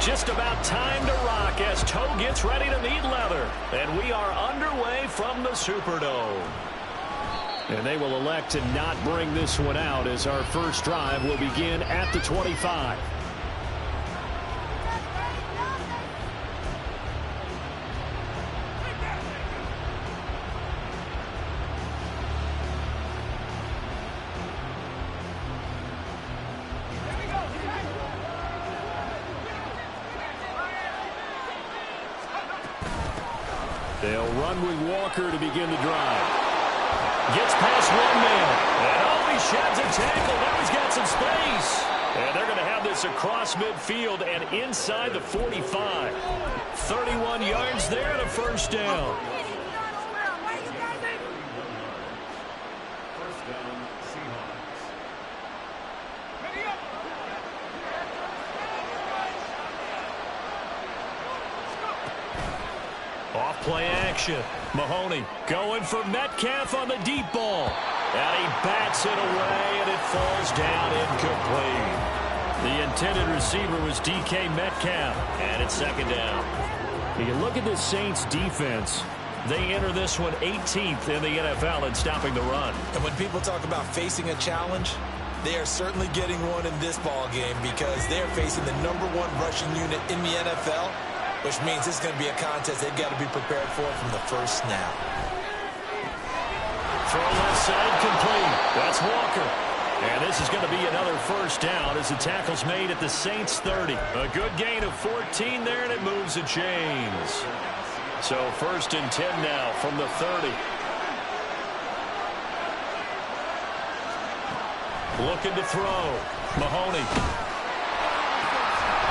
Just about time to rock as Toe gets ready to meet leather. And we are underway from the Superdome. And they will elect to not bring this one out as our first drive will begin at the 25. They'll run with Walker to begin the drive. Gets past one man. And oh, he sheds a tackle. Now he's got some space. And they're going to have this across midfield and inside the 45. 31 yards there and a first down. Off-play action. Mahoney going for Metcalf on the deep ball. And he bats it away, and it falls down incomplete. The intended receiver was DK Metcalf, and it's second down. You can look at this Saints defense. They enter this one 18th in the NFL in stopping the run. And when people talk about facing a challenge, they are certainly getting one in this ball game because they're facing the #1 rushing unit in the NFL, which means this is going to be a contest they've got to be prepared for from the first snap. Throw left side complete. That's Walker. And this is going to be another first down as the tackle's made at the Saints 30. A good gain of 14 there, and it moves the chains. So first and 10 now from the 30. Looking to throw. Mahoney.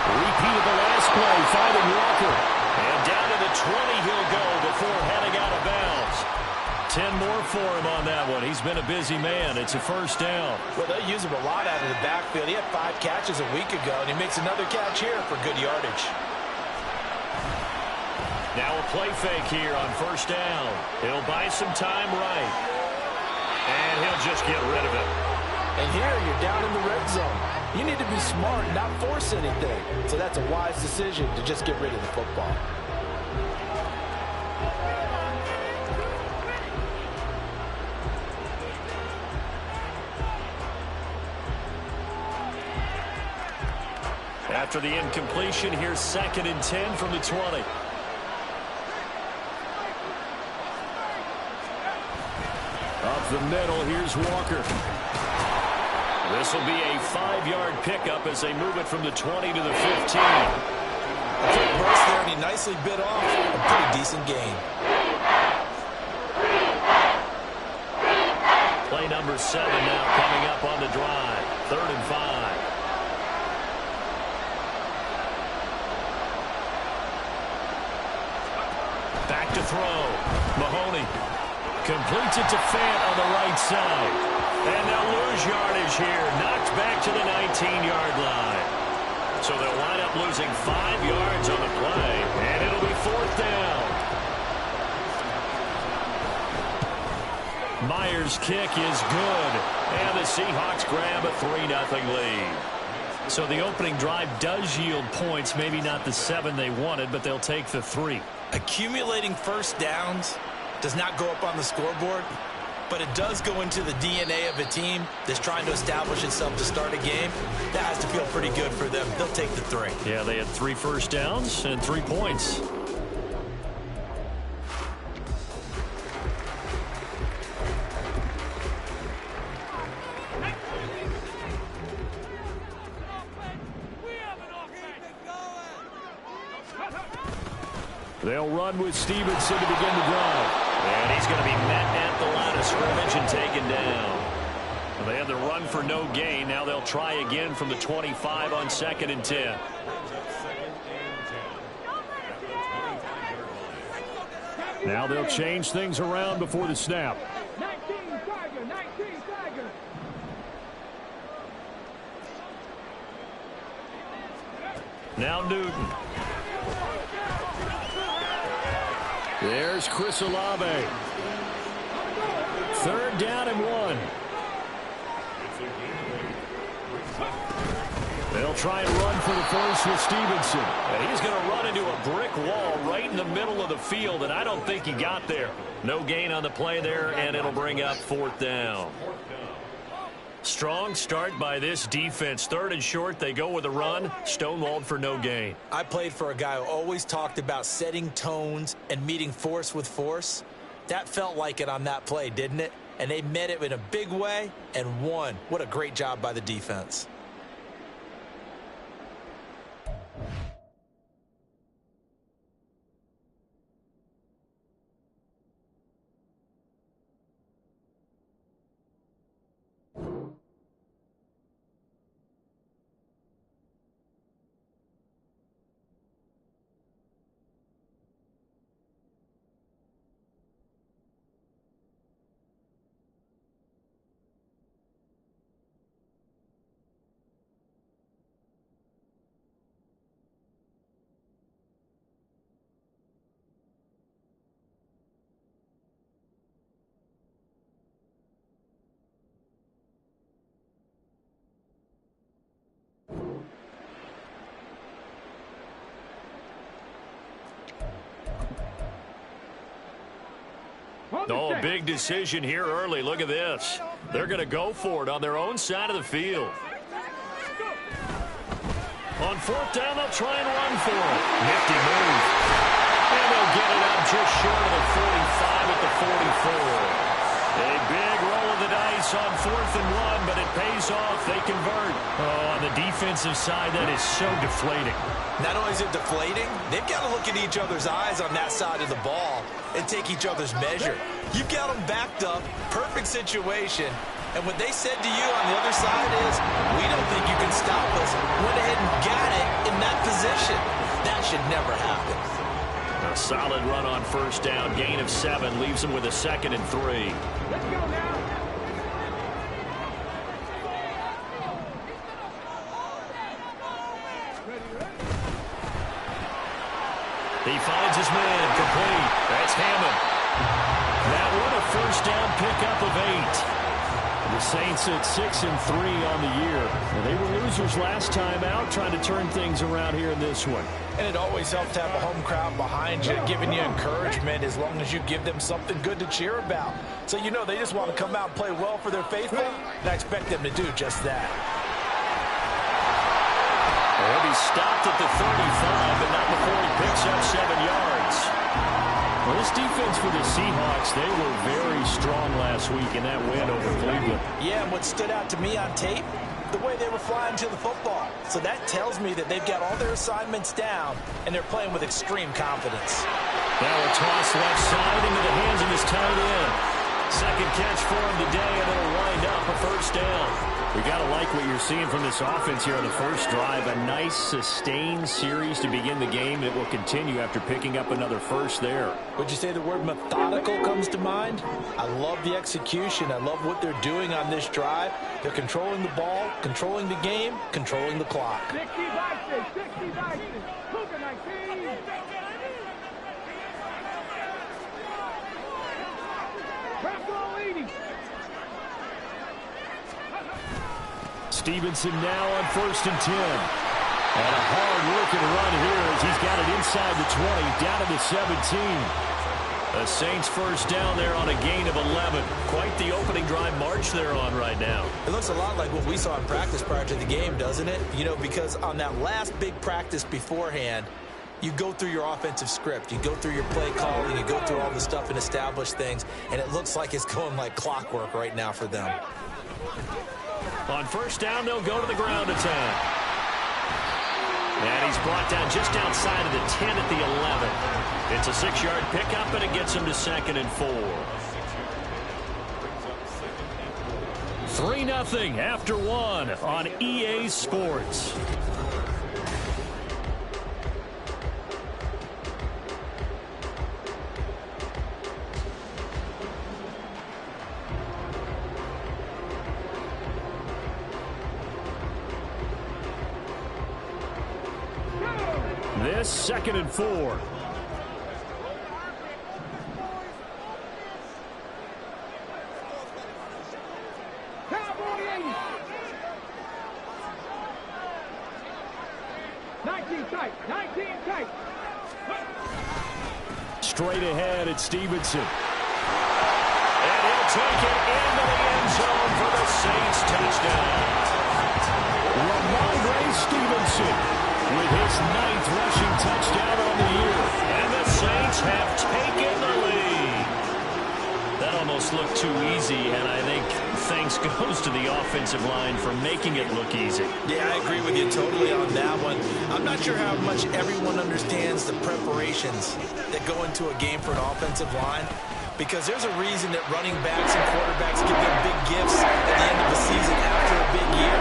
Repeat of the last play, finding Walker. And down to the 20 he'll go before heading out of bounds. 10 more for him on that one. He's been a busy man. It's a first down. Well, they use him a lot out of the backfield. He had 5 catches a week ago, and he makes another catch here for good yardage. Now a play fake here on first down. He'll buy some time right. And he'll just get rid of it. And here you're down in the red zone. You need to be smart and not force anything. So that's a wise decision to just get rid of the football. After the incompletion, here's second and 10 from the 20. Up the middle, here's Walker. This will be a 5-yard pickup as they move it from the 20 to the 15. A quick burst there, and he nicely bit off a pretty decent gain. Play number 7 now coming up on the drive. 3rd and 5. Back to throw. Mahoney completes it to Fant on the right side. And they'll lose yardage here. Knocked back to the 19-yard line. So they'll wind up losing 5 yards on the play. And it'll be 4th down. Myers' kick is good. And the Seahawks grab a 3-0 lead. So the opening drive does yield points. Maybe not the 7 they wanted, but they'll take the 3. Accumulating first downs does not go up on the scoreboard, but it does go into the DNA of a team that's trying to establish itself to start a game. That has to feel pretty good for them. They'll take the 3. Yeah, they had 3 first downs and 3 points. They'll run with Stevenson to begin the drive. And he's going to be met at the line of scrimmage and taken down. They had the run for no gain. Now they'll try again from the 25 on 2nd and 10. Now they'll change things around before the snap. 19 Tiger, 19 Tiger. Now Newton. There's Chris Olave. 3rd down and 1. They'll try and run for the first with Stevenson. And he's going to run into a brick wall right in the middle of the field, and I don't think he got there. No gain on the play there, and it'll bring up 4th down. Strong start by this defense. 3rd and short, they go with a run. Stonewalled for no gain. I played for a guy who always talked about setting tones and meeting force with force. That felt like it on that play, didn't it? And they met it in a big way and won. What a great job by the defense. Oh, big decision here early. Look at this. They're going to go for it on their own side of the field. On 4th down, they'll try and run for it. Nifty move. And they'll get it up just short of the 45 at the 44. A big roll of the dice on 4th and 1, but it pays off. They convert. Oh, on the defensive side, that is so deflating. Not only is it deflating, they've got to look at each other's eyes on that side of the ball and take each other's measure. You've got them backed up, perfect situation, and what they said to you on the other side is, we don't think you can stop us. Went ahead and got it in that position. That should never happen. A solid run on 1st down, gain of 7, leaves them with a 2nd and 3. Let's go now. He finds his man, complete. That's Hammond. That one a 1st down pickup of 8. The Saints at 6 and 3 on the year. And they were losers last time out, trying to turn things around here in this one. And it always helps to have a home crowd behind you, giving you encouragement as long as you give them something good to cheer about. So you know they just want to come out and play well for their faithful, and I expect them to do just that. He'll be stopped at the 35, but not before he picks up 7 yards. Well, this defense for the Seahawks, they were very strong last week in that win over Cleveland. Yeah, and what stood out to me on tape, the way they were flying to the football. So that tells me that they've got all their assignments down, and they're playing with extreme confidence. Now a toss left side into the hands of his tight end. 2nd catch for him today, and it'll wind up a 1st down. We got to like what you're seeing from this offense here on the first drive. A nice, sustained series to begin the game that will continue after picking up another first there. Would you say the word methodical comes to mind? I love the execution. I love what they're doing on this drive. They're controlling the ball, controlling the game, controlling the clock. 60 boxes, 60 boxes. Cougar 19. Press all 80. Stevenson now on 1st and 10. And a hard-working run here as he's got it inside the 20, down to the 17. The Saints 1st down there on a gain of 11. Quite the opening drive march they're on right now. It looks a lot like what we saw in practice prior to the game, doesn't it? You know, because on that last big practice beforehand, you go through your offensive script. You go through your play calling. You go through all the stuff and establish things. And it looks like it's going like clockwork right now for them. On 1st down, they'll go to the ground attack. And he's brought down just outside of the 10 at the 11. It's a 6-yard pickup, and it gets him to 2nd and 4. 3-0 after 1 on EA Sports. This 2nd and 4. 19 tight. 19 tight. Straight ahead at Stevenson. And he'll take it into the end zone for the Saints touchdown. Ramondre Stevenson with his 9th rushing touchdown on the year. And the Saints have taken the lead. That almost looked too easy, and I think thanks goes to the offensive line for making it look easy. Yeah, I agree with you totally on that one. I'm not sure how much everyone understands the preparations that go into a game for an offensive line, because there's a reason that running backs and quarterbacks give them big gifts at the end of the season after a big year.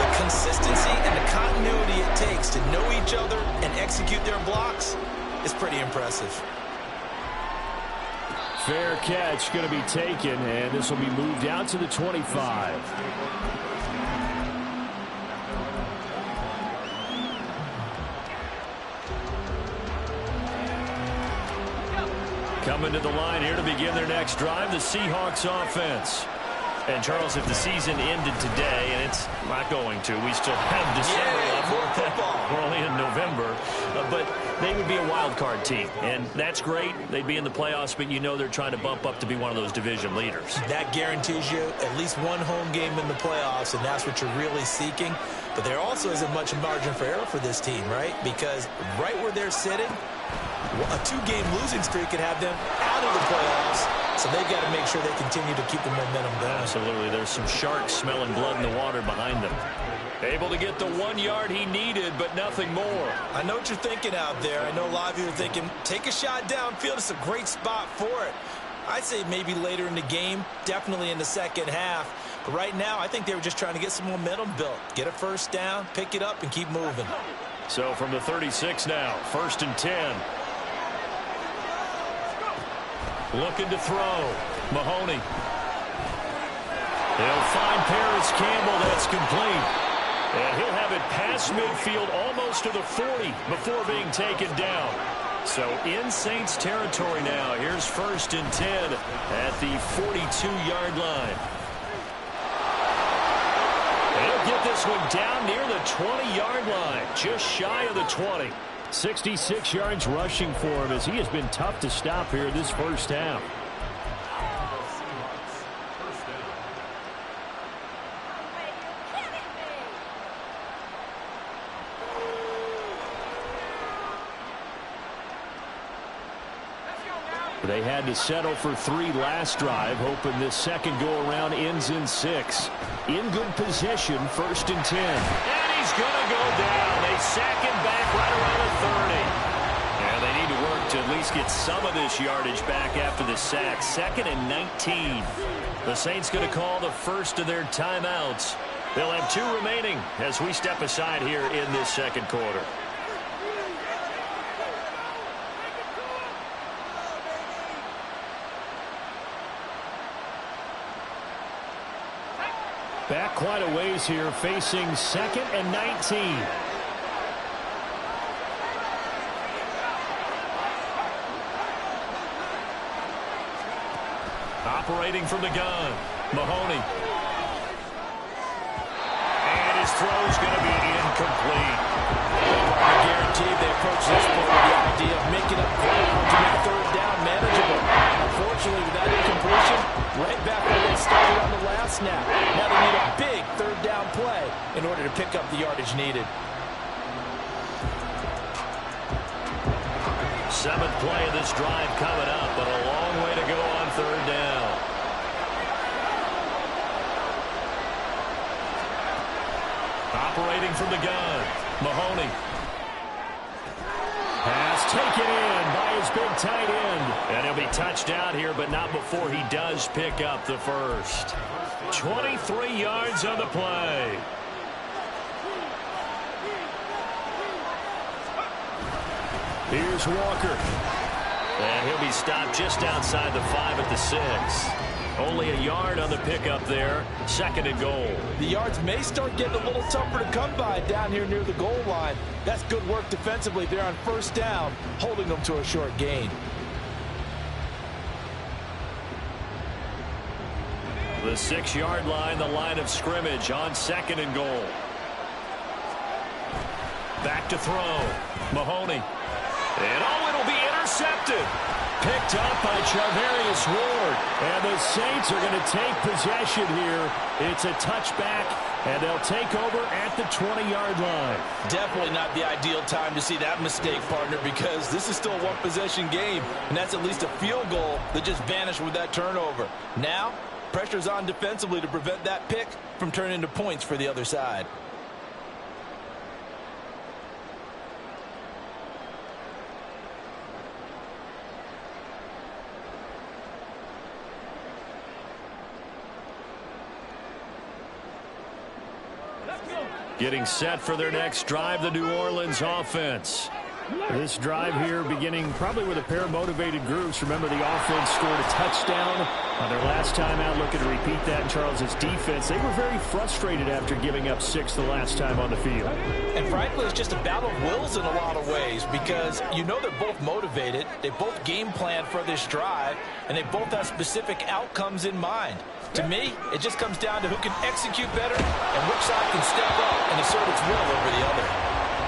The consistency and the continuity it takes to know each other and execute their blocks is pretty impressive. Fair catch going to be taken, and this will be moved out to the 25. Coming to the line here to begin their next drive, the Seahawks offense. And, Charles, if the season ended today, and it's not going to, we still have December left. We're only in November. But they would be a wild card team, and that's great. They'd be in the playoffs, but you know they're trying to bump up to be one of those division leaders. That guarantees you at least one home game in the playoffs, and that's what you're really seeking. But there also isn't much margin for error for this team, right? Because right where they're sitting, a 2-game losing streak could have them out of the playoffs. So they've got to make sure they continue to keep the momentum going. Absolutely. There's some sharks smelling blood in the water behind them. Able to get the 1 yard he needed, but nothing more. I know what you're thinking out there. I know a lot of you are thinking, take a shot downfield. It's a great spot for it. I'd say maybe later in the game, definitely in the second half. But right now, I think they were just trying to get some momentum built. Get a first down, pick it up, and keep moving. So from the 36 now, 1st and 10. Looking to throw. Mahoney. He'll find Paris Campbell. That's complete. And he'll have it past midfield almost to the 40 before being taken down. So in Saints territory now. Here's 1st and 10 at the 42-yard line. He'll get this one down near the 20-yard line. Just shy of the 20. 66 yards rushing for him as he has been tough to stop here this first half. They had to settle for 3 last drive, hoping this second go-around ends in 6. In good position, 1st and 10. And he's going to go down. They sack him back right around the 30. And they need to work to at least get some of this yardage back after the sack. 2nd and 19. The Saints going to call the first of their timeouts. They'll have 2 remaining as we step aside here in this second quarter. Back quite a ways here, facing 2nd and 19. Operating from the gun, Mahoney. And his throw's going to be incomplete. I guarantee they approach this point with the idea of making up ground to make 3rd down manageable. Unfortunately, with that incompletion, right back where they started on the last snap. Now they need a big 3rd down play in order to pick up the yardage needed. 7th play of this drive coming up, but a long way to go on 3rd down. Operating from the gun, Mahoney. Pass taken in by his big tight end. And he'll be touched out here, but not before he does pick up the first. 23 yards on the play. Here's Walker. And he'll be stopped just outside the 5 at the 6. Only a yard on the pickup there. 2nd and goal. The yards may start getting a little tougher to come by down here near the goal line. That's good work defensively there on 1st down, holding them to a short gain. The 6-yard line, the line of scrimmage on 2nd and goal. Back to throw. Mahoney. And it'll be intercepted. Picked up by Charvarius Ward. And the Saints are going to take possession here. It's a touchback, and they'll take over at the 20-yard line. Definitely not the ideal time to see that mistake, partner, because this is still a one-possession game, and that's at least a field goal that just vanished with that turnover. Now, pressure's on defensively to prevent that pick from turning into points for the other side. Getting set for their next drive, the New Orleans offense. This drive here beginning probably with a pair of motivated groups. Remember, the offense scored a touchdown on their last time out. Looking to repeat that in Charles's defense. They were very frustrated after giving up 6 the last time on the field. And frankly, it's just a battle of wills in a lot of ways, because you know they're both motivated. They both game plan for this drive, and they both have specific outcomes in mind. To me, it just comes down to who can execute better and which side can step up and assert its will over the other.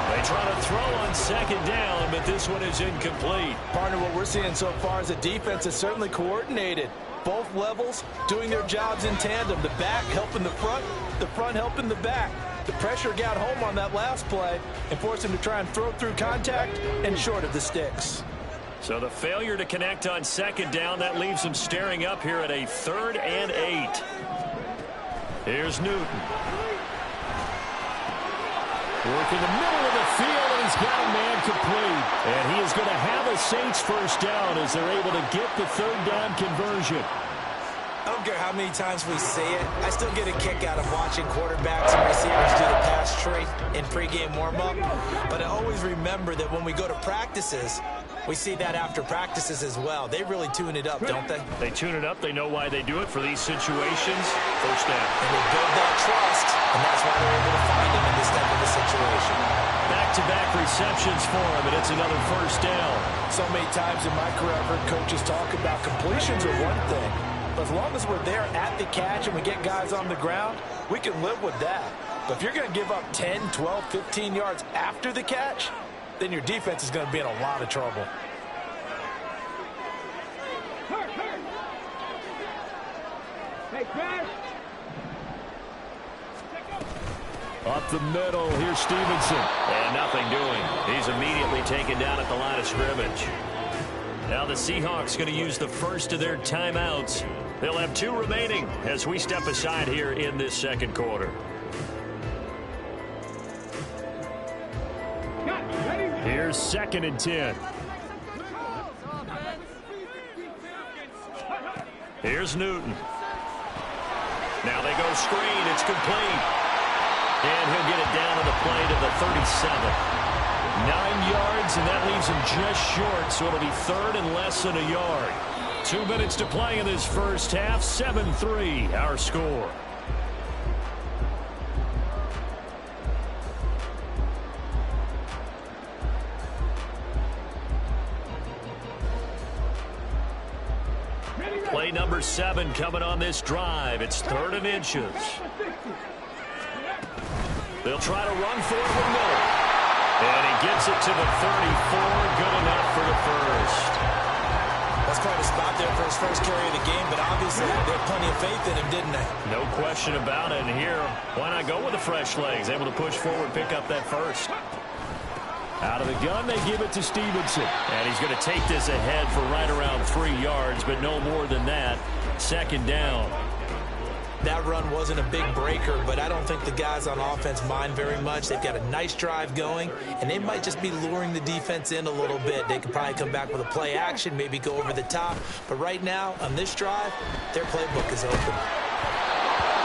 They try to throw on second down, but this one is incomplete. Partner, what we're seeing so far is a defense that's certainly coordinated. Both levels doing their jobs in tandem. The back helping the front helping the back. The pressure got home on that last play and forced him to try and throw through contact and short of the sticks. So the failure to connect on second down, that leaves them staring up here at a 3rd and 8. Here's Newton. Working the middle of the field, and he's got a man complete. And he is going to have a Saints first down as they're able to get the 3rd down conversion. I don't care how many times we see it. I still get a kick out of watching quarterbacks and receivers do the pass tree in pregame warm-up. But I always remember that when we go to practices, we see that after practices as well. They really tune it up, don't they? They tune it up. They know why they do it for these situations. First down. And they build that trust, and that's why they're able to find them in this type of a situation. Back-to-back receptions for him, and it's another first down. So many times in my career, I've heard coaches talk about completions are one thing. But as long as we're there at the catch and we get guys on the ground, we can live with that. But if you're going to give up 10, 12, 15 yards after the catch, then your defense is going to be in a lot of trouble. Hey, Chris. Up the middle, here's Stevenson. And nothing doing. He's immediately taken down at the line of scrimmage. Now the Seahawks going to use the first of their timeouts. They'll have 2 remaining as we step aside here in this second quarter. Here's 2nd and 10. Here's Newton. Now they go screen. It's complete. And he'll get it down to the play to the 37. 9 yards, and that leaves him just short, so it'll be 3rd and less than a yard. 2 minutes to play in this first half. 7-3, our score. Play number 7 coming on this drive. It's 3rd and inches. They'll try to run for it with Miller. And he gets it to the 34. Good enough for the first. That's quite a spot there for his first carry of the game, but obviously they had plenty of faith in him, didn't they? No question about it. And here, why not go with the fresh legs? Able to push forward, pick up that first. Out of the gun, they give it to Stevenson. And he's going to take this ahead for right around 3 yards, but no more than that. 2nd down. That run wasn't a big breaker, but I don't think the guys on offense mind very much. They've got a nice drive going, and they might just be luring the defense in a little bit. They could probably come back with a play action, maybe go over the top. But right now, on this drive, their playbook is open.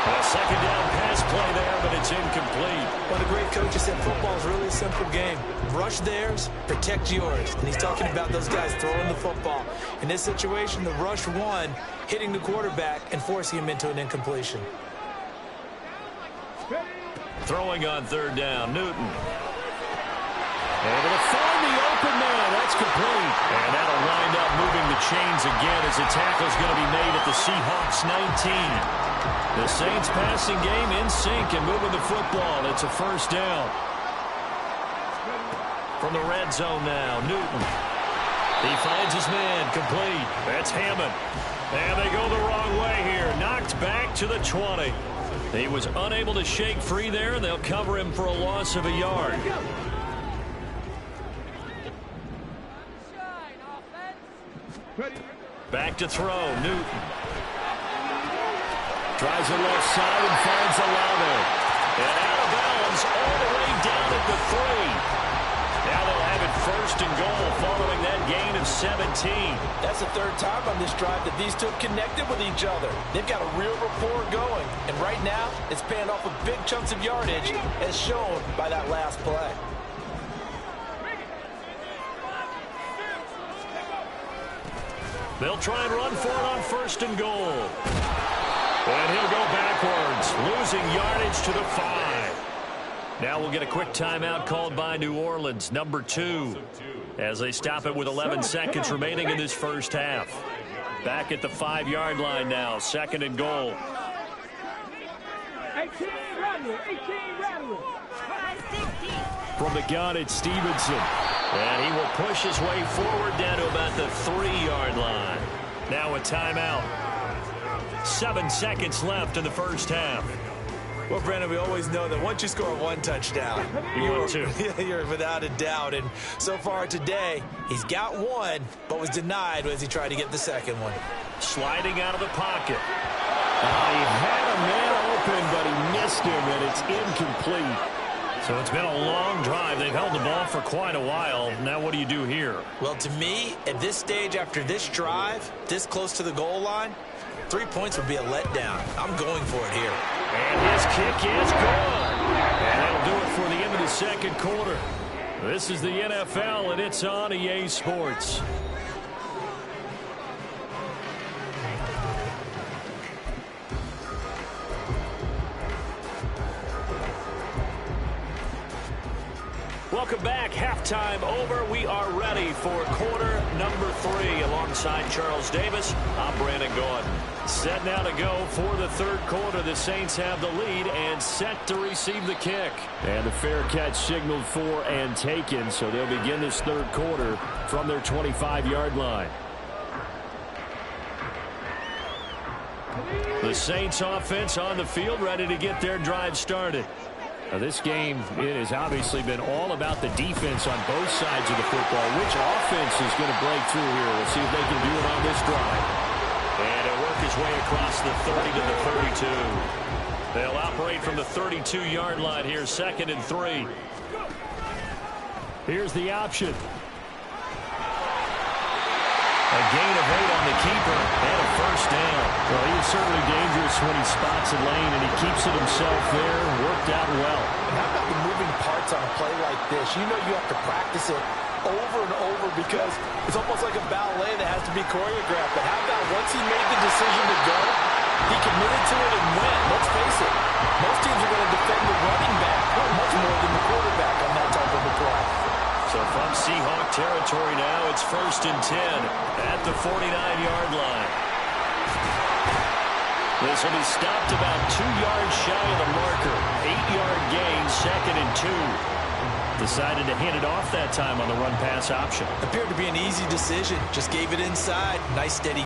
A 2nd down pass play there, but it's incomplete. One of the great coaches said football is really a simple game. Rush theirs, protect yours. And he's talking about those guys throwing the football. In this situation, the rush one, hitting the quarterback and forcing him into an incompletion. Throwing on 3rd down, Newton. Able to find the open man. That's complete. And that'll wind up moving the chains again as the tackle's going to be made at the Seahawks 19. The Saints passing game in sync and moving the football. It's a first down. From the red zone now, Newton. He finds his man, complete. That's Hammond. And they go the wrong way here. Knocked back to the 20. He was unable to shake free there, and they'll cover him for a loss of a yard. Back to throw, Newton. Tries the left side and finds Olave. And out of bounds all the way down at the 3. Now they'll have it first and goal following that gain of 17. That's the third time on this drive that these two have connected with each other. They've got a real rapport going. And right now, it's paying off with big chunks of yardage, as shown by that last play. They'll try and run for it on first and goal. And he'll go backwards, losing yardage to the 5. Now we'll get a quick timeout called by New Orleans, number 2, as they stop it with 11 seconds remaining in this first half. Back at the 5-yard line now, second and goal. 18 Rattler. From the gun, it's Stevenson. And he will push his way forward down to about the 3-yard line. Now a timeout. 7 seconds left in the first half. Well, Brandon, we always know that once you score one touchdown, you're without a doubt. And so far today, he's got one, but was denied as he tried to get the second one. Sliding out of the pocket. He had a man open, but he missed him, and it's incomplete. So it's been a long drive. They've held the ball for quite a while. Now what do you do here? Well, to me, at this stage after this drive, this close to the goal line, 3 points would be a letdown. I'm going for it here. And his kick is good. And that'll do it for the end of the second quarter. This is the NFL, and it's on EA Sports. Welcome back. Halftime over. We are ready for quarter number 3. Alongside Charles Davis, I'm Brandon Gordon. Set now to go for the third quarter. The Saints have the lead and set to receive the kick. And the fair catch signaled for and taken, so they'll begin this third quarter from their 25-yard line. The Saints offense on the field, ready to get their drive started. Now this game, it has obviously been all about the defense on both sides of the football. Which offense is going to break through here? We'll see if they can do it on this drive. And it'll work his way across the 30 to the 32. They'll operate from the 32-yard line here, 2nd and 3. Here's the option. A gain of 8 on the keeper and a first down. Well, he is certainly dangerous when he spots a lane, and he keeps it himself there. Worked out well. And how about the moving parts on a play like this? You know you have to practice it over and over because it's almost like a ballet that has to be choreographed. But how about once he made the decision to go, he committed to it and went. Let's face it, most teams are going to defend the running back much more than the quarterback on that type of a play. So from Seahawk territory now, it's 1st and 10 at the 49-yard line. This will be stopped about 2 yards shy of the marker. 8-yard gain, 2nd and 2. Decided to hand it off that time on the run-pass option. Appeared to be an easy decision. Just gave it inside. Nice steady